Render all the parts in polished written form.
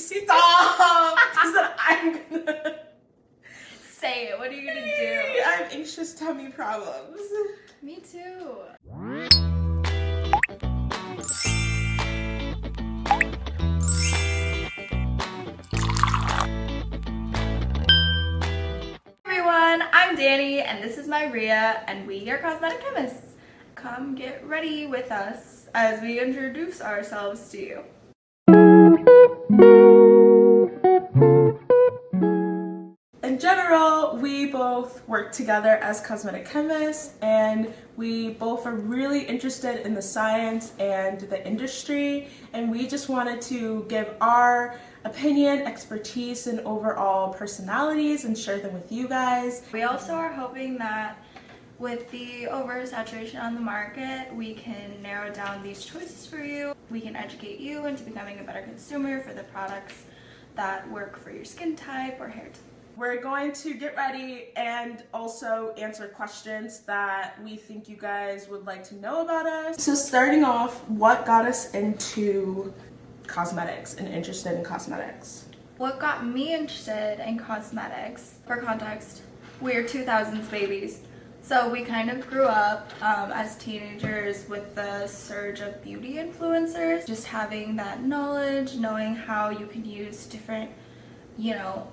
Stop! Because then I'm gonna... Say it. What are you gonna do? I have anxious tummy problems. Me too. Everyone, I'm Dani and this is Myria and we are Cosmetic Chemists. Come get ready with us as we introduce ourselves to you. In general, we both work together as cosmetic chemists, and we both are really interested in the science and the industry, and we just wanted to give our opinion, expertise, and overall personalities and share them with you guys. We also are hoping that with the oversaturation on the market, we can narrow down these choices for you. We can educate you into becoming a better consumer for the products that work for your skin type or hair type. We're going to get ready and also answer questions that we think you guys would like to know about us. So starting off, what got us into cosmetics and interested in cosmetics? What got me interested in cosmetics, for context, we're 2000s babies. So we kind of grew up as teenagers with the surge of beauty influencers, just having that knowledge, knowing how you can use different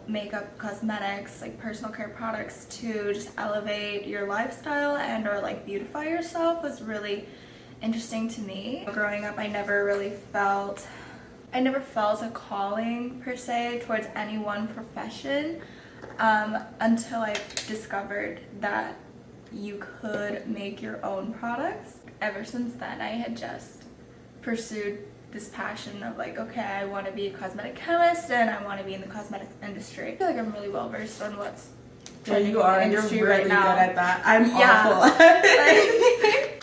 makeup, cosmetics, like personal care products to just elevate your lifestyle and or like beautify yourself was really interesting to me. Growing up, I never felt a calling per se towards any one profession until I discovered that you could make your own products. Ever since then, I had just pursued this passion of like, okay, I want to be a cosmetic chemist and I want to be in the cosmetic industry. I feel like I'm really well versed on what's trending you are, in the and industry you're really right now. good at that. I'm awful.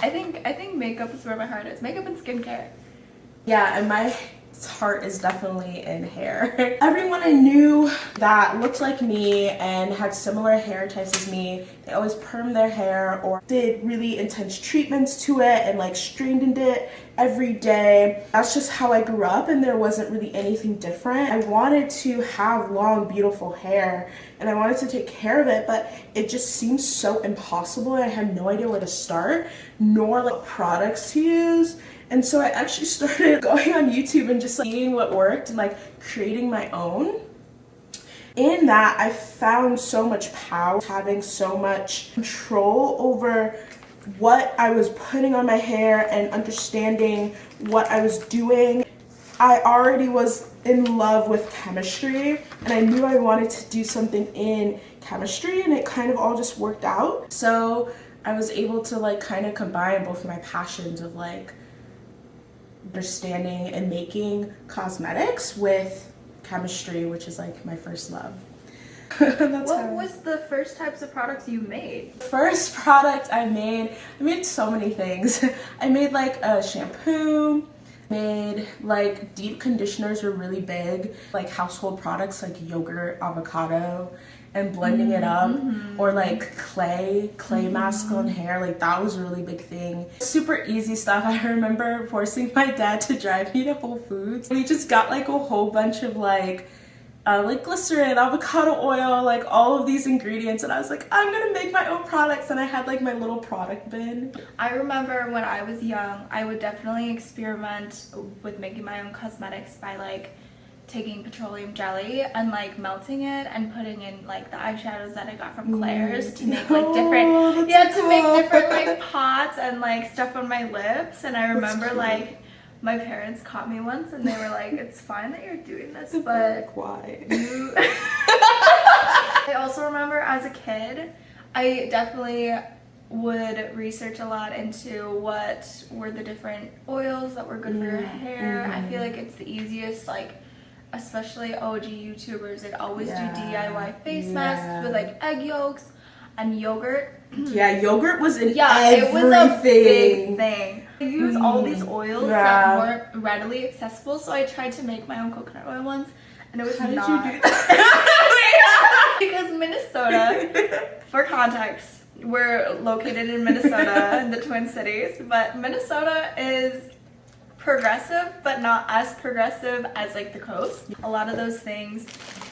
I think makeup is where my heart is. Makeup and skincare. Yeah, and my heart is definitely in hair. Everyone I knew that looked like me and had similar hair types as me, they always permed their hair or did really intense treatments to it and like straightened it every day. That's just how I grew up, and there wasn't really anything different. I wanted to have long, beautiful hair and I wanted to take care of it, but it just seemed so impossible and I had no idea where to start, nor like products to use. And so I actually started going on YouTube and just like seeing what worked and like creating my own. In that, I found so much power, having so much control over what I was putting on my hair and understanding what I was doing. I already was in love with chemistry and I knew I wanted to do something in chemistry, and it kind of all just worked out. So I was able to like kind of combine both of my passions of like understanding and making cosmetics with chemistry, which is like my first love. What was the first types of products you made? The first product I made so many things. I made like a shampoo, made like deep conditioners were really big, like household products like yogurt, avocado, and blending it up, or like clay mask on hair, like that was a really big thing. Super easy stuff. I remember forcing my dad to drive me to Whole Foods. We just got like a whole bunch of like glycerin, avocado oil, like all of these ingredients, and I was like, I'm gonna make my own products, and I had like my little product bin. I remember when I was young, I would definitely experiment with making my own cosmetics by like taking petroleum jelly and like melting it and putting in like the eyeshadows that I got from Claire's to make like different make different like pots and like stuff on my lips. And I remember like my parents caught me once and they were like, it's fine that you're doing this, but like, why? I also remember as a kid, I definitely would research a lot into what were the different oils that were good for your hair. I feel like it's the easiest, like especially OG YouTubers, they'd always do DIY face masks with like egg yolks and yogurt. Yeah, yogurt was in everything. It was a big thing. I used all these oils that weren't readily accessible, so I tried to make my own coconut oil ones, and it was How not. did you do that? Because Minnesota, for context, we're located in Minnesota, in the Twin Cities, but Minnesota is progressive, but not as progressive as like the coast. A lot of those things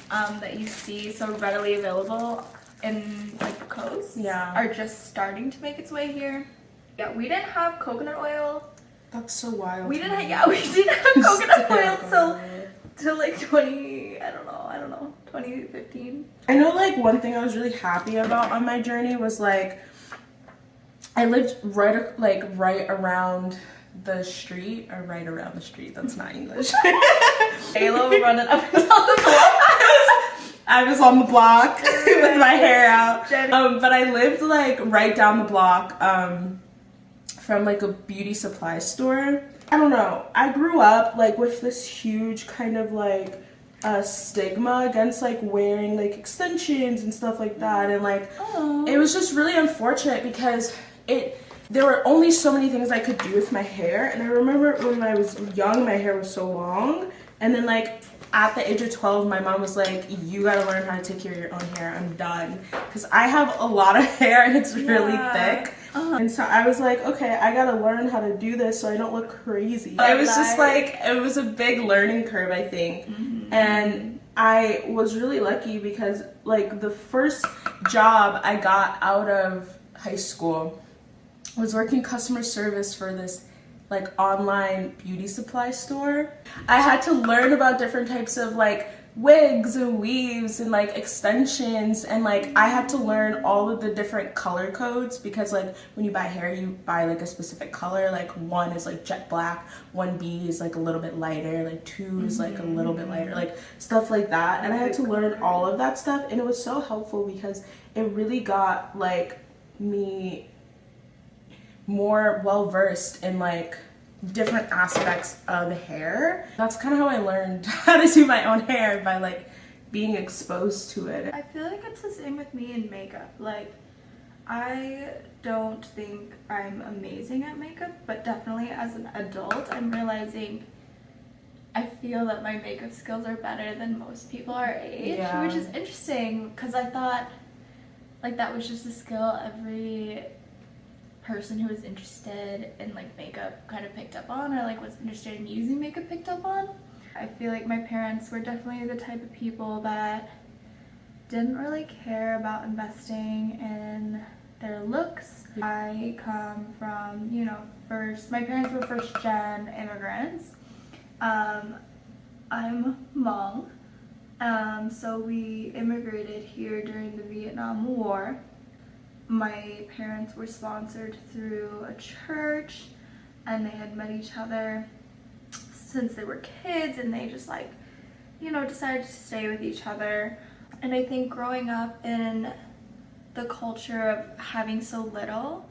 that you see so readily available in like the coast are just starting to make its way here. Yeah, we didn't have coconut oil. That's so wild. We didn't have coconut oil till like 2015. I know like one thing I was really happy about on my journey was like I lived right around the street, that's not English. Halo running up and down the block. I was on the block with my hair out. But I lived like right down the block from like a beauty supply store. I don't know. I grew up like with this huge kind of like stigma against like wearing like extensions and stuff like that, and like it was just really unfortunate because there were only so many things I could do with my hair. And I remember when I was young, my hair was so long, and then like at the age of 12, my mom was like, you gotta learn how to take care of your own hair. I'm done. Because I have a lot of hair and it's really thick. And so I was like, okay, I gotta learn how to do this so I don't look crazy. It was just like, it was a big learning curve, I think. And I was really lucky because like the first job I got out of high school was working customer service for this like online beauty supply store. I had to learn about different types of like wigs and weaves and like extensions, and like I had to learn all of the different color codes because like when you buy hair you buy like a specific color. Like 1 is like jet black, 1B is like a little bit lighter, like 2 is like a little bit lighter, like stuff like that. And I had to learn all of that stuff, and it was so helpful because it really got like me more well versed in like different aspects of hair. That's kind of how I learned how to do my own hair, by like being exposed to it. I feel like it's the same with me in makeup. Like I don't think I'm amazing at makeup, but definitely as an adult I'm realizing I feel that my makeup skills are better than most people our age, which is interesting because I thought like that was just a skill every person who was interested in like makeup kind of picked up on, or like was interested in using makeup picked up on. I feel like my parents were definitely the type of people that didn't really care about investing in their looks. I come from, you know, my parents were first gen immigrants. I'm Hmong, so we immigrated here during the Vietnam War. My parents were sponsored through a church, and they had met each other since they were kids, and they just like, you know, decided to stay with each other. And I think growing up in the culture of having so little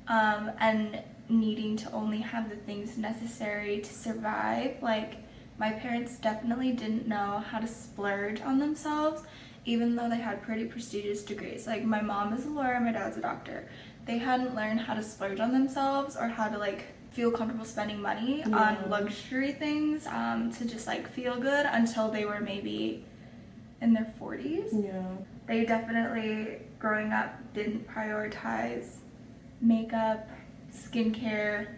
and needing to only have the things necessary to survive, like my parents definitely didn't know how to splurge on themselves, even though they had pretty prestigious degrees. Like my mom is a lawyer, my dad's a doctor. They hadn't learned how to splurge on themselves or how to like feel comfortable spending money on luxury things to just like feel good until they were maybe in their 40s. They definitely, growing up, didn't prioritize makeup, skincare,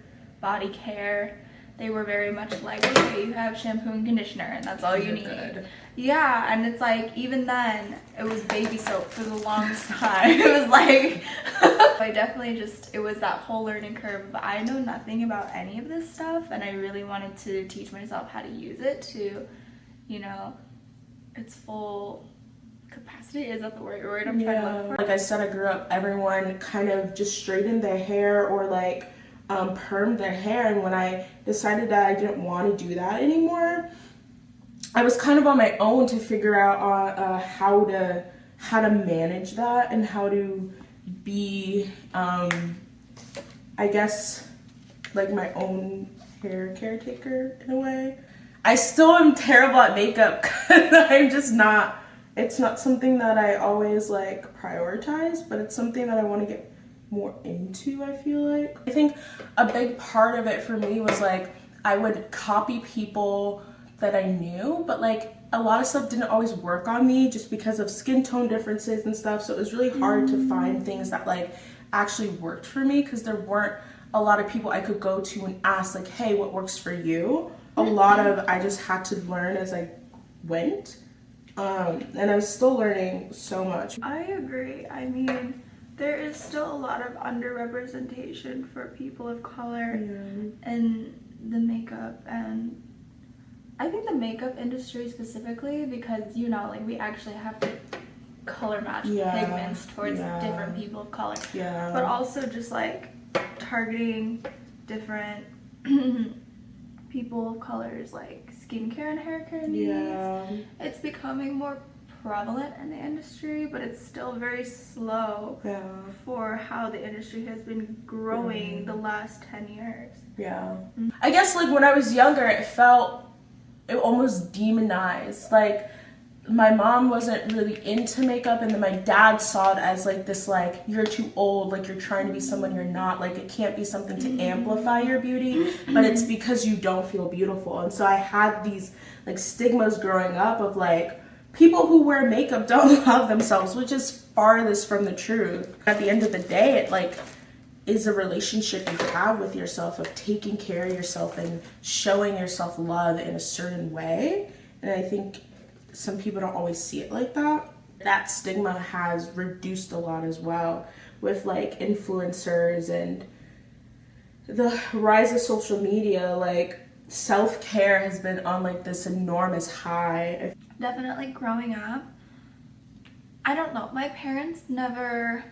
body care. They were very much like, okay, you have shampoo and conditioner and that's all you need. Good. Yeah, and it's like, even then, it was baby soap for the longest time. It was like, I definitely just, it was that whole learning curve. But I know nothing about any of this stuff, and I really wanted to teach myself how to use it to, you know, its full capacity. Is that the word I'm trying to look for? Like I said, I grew up, everyone kind of just straightened their hair or like permed their hair, and when I decided that I didn't want to do that anymore, I was kind of on my own to figure out how to manage that and how to be, I guess, like my own hair caretaker in a way. I still am terrible at makeup because I'm just not, it's not something that I always like prioritize, but it's something that I want to get more into, I feel like. I think a big part of it for me was like I would copy people that I knew, but like a lot of stuff didn't always work on me just because of skin tone differences and stuff, so it was really hard to find things that like actually worked for me because there weren't a lot of people I could go to and ask, like, hey, what works for you? A lot of I just had to learn as I went. And I'm still learning so much. I agree. I mean, there is still a lot of underrepresentation for people of color in the makeup, and I think the makeup industry specifically, because, you know, like, we actually have to color match pigments towards different people of color. Yeah. But also just, like, targeting different people of colors, like skincare and hair care needs. Yeah. It's becoming more prevalent in the industry, but it's still very slow for how the industry has been growing the last 10 years. Yeah. I guess, like, when I was younger, it almost demonized. Like, my mom wasn't really into makeup, and then my dad saw it as, like, this, like, you're too old, like, you're trying to be someone you're not, like, it can't be something to amplify your beauty, but it's because you don't feel beautiful. And so I had these, like, stigmas growing up of, like, people who wear makeup don't love themselves, which is farthest from the truth. At the end of the day, it, like, is a relationship you have with yourself of taking care of yourself and showing yourself love in a certain way. And I think some people don't always see it like that. That stigma has reduced a lot as well with, like, influencers and the rise of social media. Like, self-care has been on, like, this enormous high. Definitely growing up, I don't know, my parents never,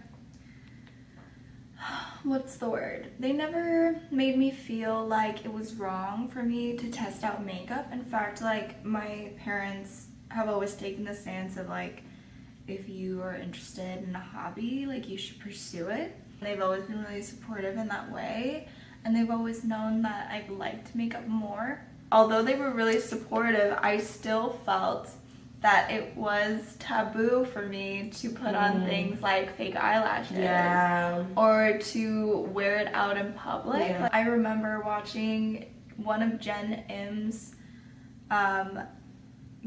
what's the word? They never made me feel like it was wrong for me to test out makeup. In fact, like, my parents have always taken the stance of, like, if you are interested in a hobby, like, you should pursue it. They've always been really supportive in that way, and they've always known that I've liked makeup more. Although they were really supportive, I still felt that it was taboo for me to put on things like fake eyelashes or to wear it out in public. Yeah. I remember watching one of Jen Im's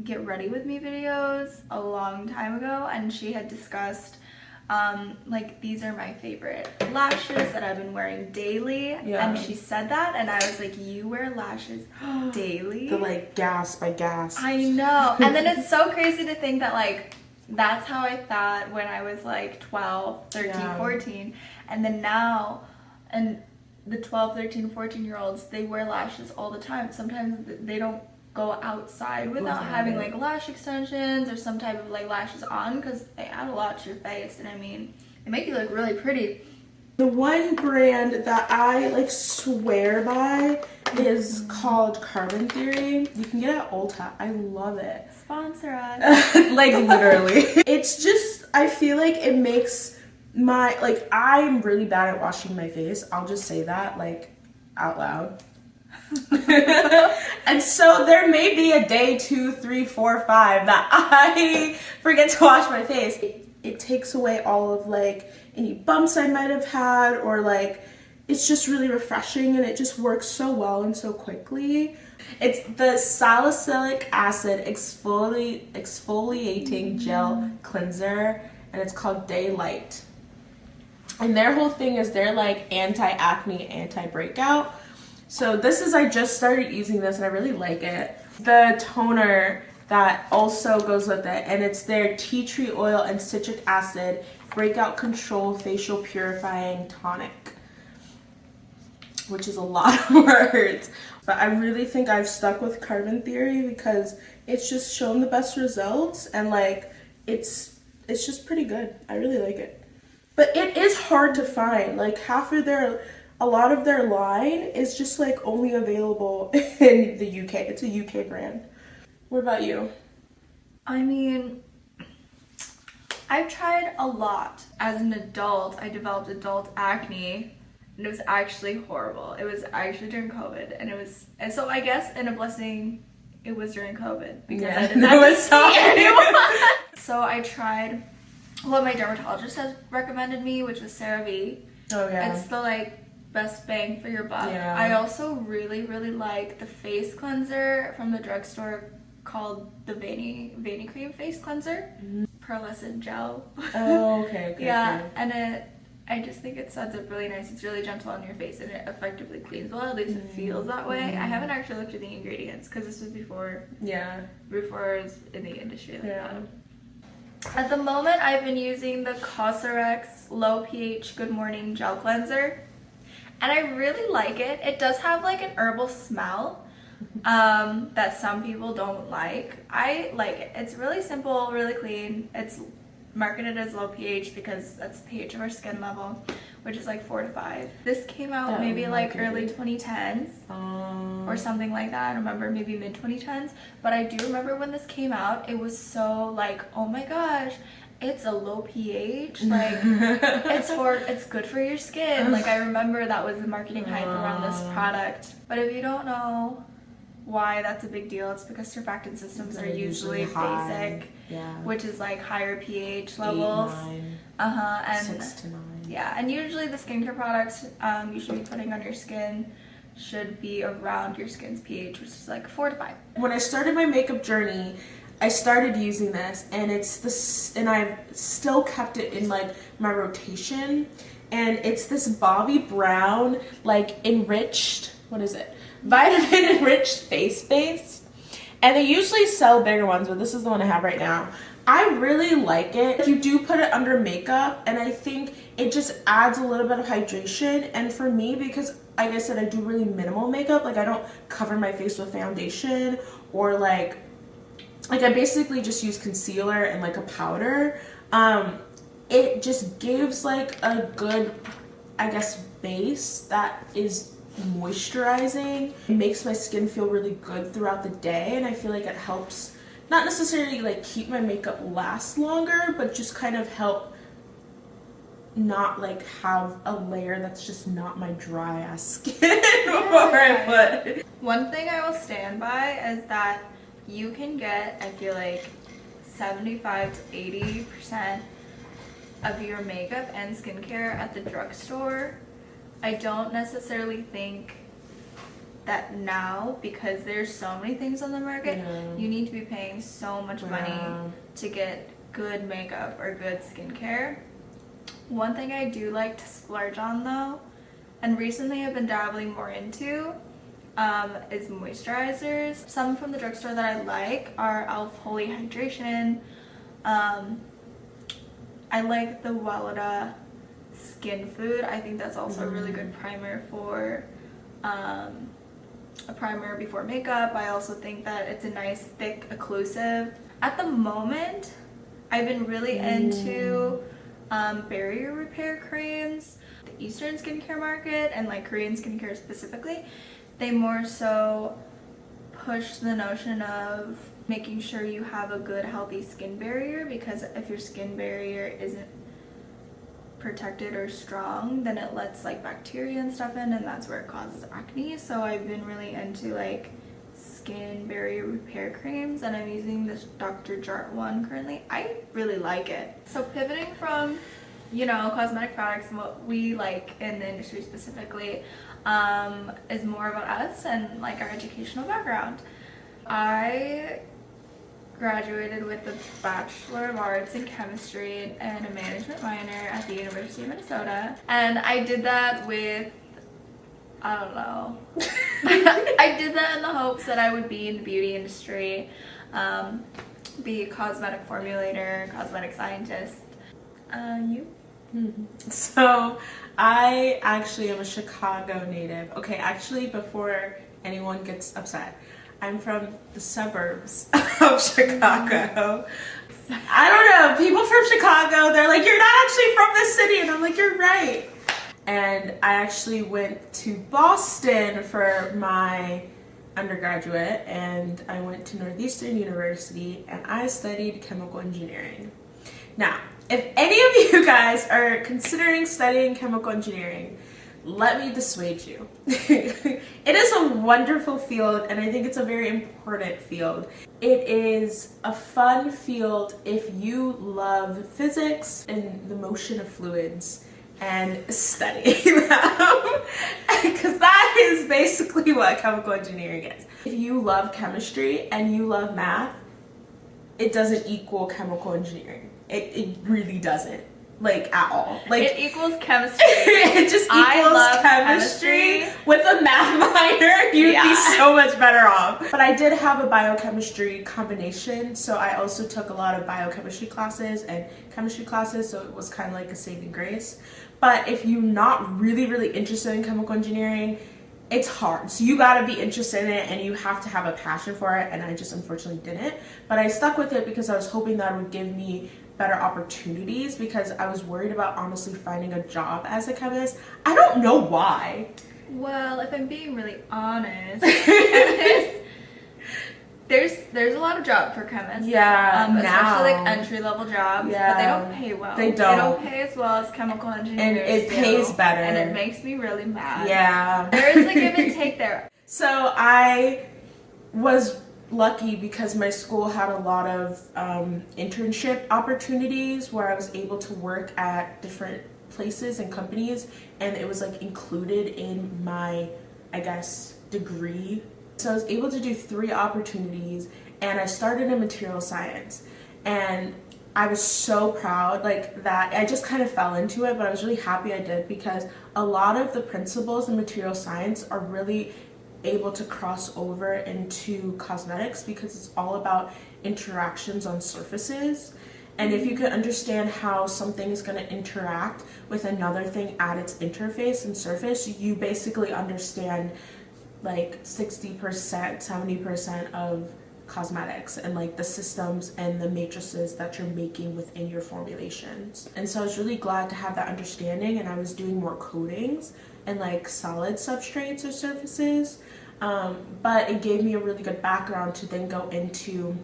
Get Ready With Me videos a long time ago, and she had discussed like, these are my favorite lashes that I've been wearing daily. And she said that, and I was like, you wear lashes daily? The, like, gasp by gasp. I know. And then it's so crazy to think that, like, that's how I thought when I was, like, 12, 13, 14. And then now, and the 12, 13, 14-year-olds, they wear lashes all the time. Sometimes they don't go outside without having, like, lash extensions or some type of, like, lashes on, because they add a lot to your face, and I mean, they make you look really pretty. The one brand that I, like, swear by is called Carbon Theory. You can get it at Ulta. I love it. Sponsor us. Like, literally. It's just, I feel like it makes my, like, I'm really bad at washing my face. I'll just say that, like, out loud. And so there may be a day, 2, 3, 4, 5 that I forget to wash my face. It takes away all of, like, any bumps I might have had, or, like, it's just really refreshing, and it just works so well and so quickly. It's the salicylic acid exfoliating gel cleanser, and it's called Daylight. And their whole thing is they're, like, anti-acne, anti-breakout. So this is, I just started using this, and I really like it. The toner that also goes with it, and it's their tea tree oil and citric acid breakout control facial purifying tonic, which is a lot of words. But I really think I've stuck with Carbon Theory because it's just shown the best results, and, like, it's just pretty good. I really like it. But it is hard to find. Like, a lot of their line is just, like, only available in the UK. It's a UK brand. What about you? I mean, I've tried a lot. As an adult, I developed adult acne, and it was actually horrible. It was actually during COVID, and so I guess in a blessing, it was during COVID, because I didn't have to see anyone. So I tried what my dermatologist has recommended me, which was CeraVe. Oh yeah. It's the, like, best bang for your buck. Yeah. I also really, really like the face cleanser from the drugstore called the Veiny Cream Face Cleanser. Pearlescent gel. Oh, okay. Yeah, okay. And I just think it sets up really nice. It's really gentle on your face and it effectively cleans well. At least it feels that way. I haven't actually looked at the ingredients because this was before I was in the industry like that. At the moment, I've been using the Cosmetic Low pH Good Morning Gel Cleanser, and I really like it. It does have like an herbal smell that some people don't like. I like it. It's really simple, really clean. It's marketed as low pH because that's the pH of our skin level, which is like 4 to 5. This came out maybe like early 2010s or something like that. I don't remember, maybe mid 2010s, but I do remember when this came out, it was so like, oh my gosh, it's a low pH, like it's good for your skin. Like I remember that was the marketing hype around this product. But if you don't know why that's a big deal, it's because surfactant systems are usually basic, which is like higher pH levels. 8, 9, and 6 to 9. Yeah, and usually the skincare products you should be putting on your skin should be around your skin's pH, which is like 4 to 5. When I started my makeup journey, I started using this, and it's this, and I've still kept it in like my rotation, and it's this Bobbi Brown like enriched, what is it? Vitamin enriched face base, and they usually sell bigger ones, but this is the one I have right now. I really like it. You do put it under makeup, and I think it just adds a little bit of hydration. And for me, because like I said, I do really minimal makeup, like I don't cover my face with foundation, or like I basically just use concealer and like a powder. It just gives like a good, I guess, base that is moisturizing. It makes my skin feel really good throughout the day, and I feel like it helps not necessarily like keep my makeup last longer, but just kind of help not like have a layer that's just not my dry ass skin before I put. One thing I will stand by is that you can get, I feel like, 75 to 80% of your makeup and skincare at the drugstore. I don't necessarily think that now, because there's so many things on the market, you need to be paying so much money to get good makeup or good skincare. One thing I do like to splurge on though, and recently I've been dabbling more into, is moisturizers. Some from the drugstore that I like are e.l.f. Holy Hydration. I like the Weleda Skin Food. I think that's also a really good primer for a primer before makeup. I also think that it's a nice thick occlusive. At the moment, I've been really into barrier repair creams. The Eastern skincare market and like Korean skincare specifically, they more so push the notion of making sure you have a good healthy skin barrier, because if your skin barrier isn't protected or strong, then it lets like bacteria and stuff in, and that's where it causes acne. So I've been really into like skin barrier repair creams, and I'm using this Dr. Jart one currently. I really like it. So pivoting from, you know, cosmetic products and what we like in the industry specifically, is more about us and like our educational background. I graduated with a Bachelor of Arts in Chemistry and a Management minor at the University of Minnesota. And I did that with, I don't know. I did that in the hopes that I would be in the beauty industry, be a cosmetic formulator, cosmetic scientist. You? So I actually am a Chicago native. Okay, actually, before anyone gets upset, I'm from the suburbs of Chicago. I don't know, people from Chicago, they're like, you're not actually from this city, and I'm like, you're right. And I actually went to Boston for my undergraduate, and I went to Northeastern University, and I studied chemical engineering. Now, if any of you guys are considering studying chemical engineering, let me dissuade you. It is a wonderful field, and I think it's a very important field. It is a fun field if you love physics and the motion of fluids and studying them, because that is basically what chemical engineering is. If you love chemistry and you love math, it doesn't equal chemical engineering. It really doesn't. like at all. Like it equals chemistry. It just equals chemistry. With a math minor, you'd be so much better off. But I did have a biochemistry combination, so I also took a lot of biochemistry classes and chemistry classes, so it was kind of like a saving grace. But if you're not really interested in chemical engineering, it's hard. So you gotta be interested in it and you have to have a passion for it, and I just unfortunately didn't. But I stuck with it because I was hoping that it would give me better opportunities, because I was worried about honestly finding a job as a chemist. I don't know why. Well, if I'm being really honest, there's a lot of job for chemists. Yeah, especially like entry-level jobs. Yeah, but they don't pay well. They They don't pay as well as chemical engineers. And it pays better. And it makes me really mad. Yeah. There is a give and take there. So I was lucky because my school had a lot of internship opportunities where I was able to work at different places and companies, and it was like included in my, I guess, degree. So I was able to do 3 opportunities, and I started in material science, and I was so proud, like, that I just kind of fell into it, but I was really happy I did, because a lot of the principles in material science are really able to cross over into cosmetics, because it's all about interactions on surfaces. And if you can understand how something is going to interact with another thing at its interface and surface, you basically understand like 60%, 70% of cosmetics, and like the systems and the matrices that you're making within your formulations. And so I was really glad to have that understanding, and I was doing more coatings and like solid substrates or surfaces, but it gave me a really good background to then go into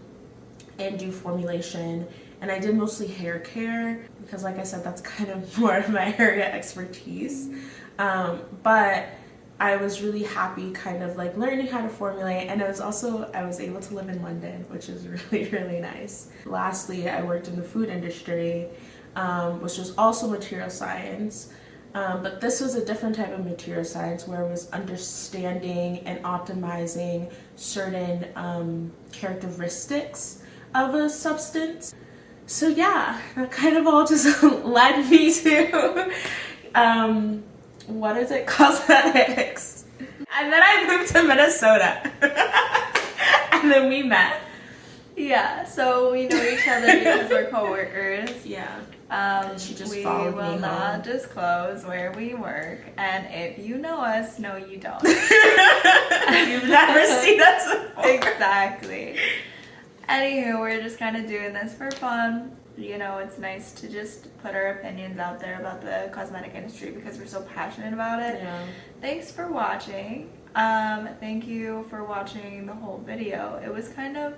and do formulation. And I did mostly hair care because, like I said, that's kind of more of my area expertise, but I was really happy kind of like learning how to formulate, and I was able to live in London, which is really nice. Lastly, I worked in the food industry, which was also material science, but this was a different type of material science where it was understanding and optimizing certain characteristics of a substance. So yeah, that kind of all just led me to what is it? Cosmetics. And then I moved to Minnesota. And then we met. Yeah, so we know each other because we're co-workers. Yeah. She just we followed me will not home. disclose where we work, and if you know us, no you don't. You've never seen us before. Exactly. Anywho, we're just kind of doing this for fun. You know, it's nice to just put our opinions out there about the cosmetic industry because we're so passionate about it. Yeah. Thanks for watching. Thank you for watching the whole video. It was kind of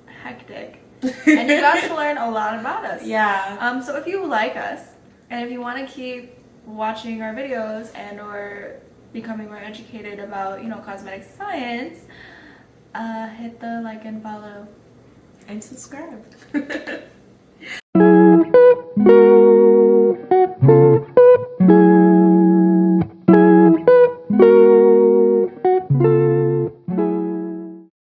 hectic. And you got to learn a lot about us. Yeah. So if you like us, and if you want to keep watching our videos and or becoming more educated about, you know, cosmetic science, hit the like and follow. And subscribe.